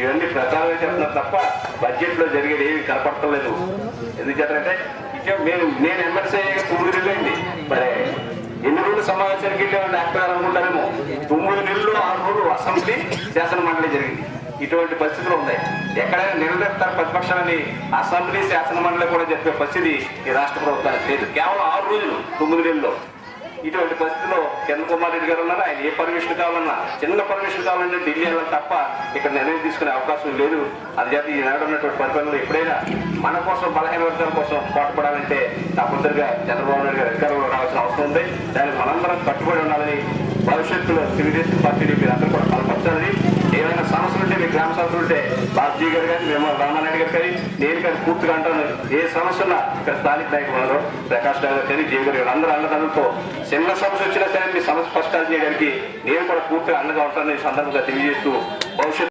ఇవన్నీ ప్రచారం చేస్తున్నారు తప్ప బడ్జెట్ లో జరిగేది ఏమి కనపడతలేదు. ఎందుకంటే నేను ఎమ్మెల్సీ 9 నెలలైంది. మరి ఎన్ని రోజులు సమావేశానికి వెళ్ళామని డాక్టర్ అనుకుంటారేమో. 9 నెలలు 6 రోజులు అసెంబ్లీ శాసన మండలి జరిగింది. ఇటువంటి పరిస్థితులు ఉన్నాయి. ఎక్కడైనా నిలబెడతారు ప్రతిపక్షాలని అసెంబ్లీ శాసన మండలి కూడా చెప్పే పరిస్థితి ఈ రాష్ట్ర ప్రభుత్వానికి లేదు. కేవలం 6 రోజులు 9 నెలల్లో. ఇటువంటి పరిస్థితిలో కిరణ్ కుమార్ రెడ్డి గారు ఉన్నారు. ఆయన ఏ పర్మిషన్ కావాలన్నా, చిన్న పర్మిషన్ కావాలంటే ఢిల్లీ వెళ్ళాలి తప్ప ఇక్కడ నిర్ణయం తీసుకునే అవకాశం లేదు. అది చేత ఈనాడు ఉన్నటువంటి పరిపాలనలో ఎప్పుడైనా మన కోసం బలహీన వర్గాల కోసం పోటపడాలంటే తప్పనిసరిగా చంద్రబాబు నాయుడు గారు అధికారంలో రావాల్సిన అవసరం ఉంది. దానికి మనందరం కట్టుబడి ఉండాలని, భవిష్యత్తులో తెలుగుదేశం పార్టీని మీరు అందరూ కూడా బలపరచాలని, ఏమైనా సమస్యలు ఉంటే మీ గ్రామ సమస్యలు ఉంటే బాబుజీ గారు కానీ మేము రామానాయుడు గారు కానీ నేను కానీ పూర్తిగా అంటాను. ఏ సమస్య ఉన్నా ఇక్కడ స్థానిక నాయకులు ఉన్నారు, ప్రకాష్ రావు గారు కానీ జీవి గారు అందరూ అన్నదానంతో చిన్న సమస్య వచ్చినా సరే మీ సమస్య స్పష్టాలు చేయడానికి నేను కూడా పూర్తిగా అండగా ఉంటానని సందర్భంగా తెలియజేస్తూ భవిష్యత్తు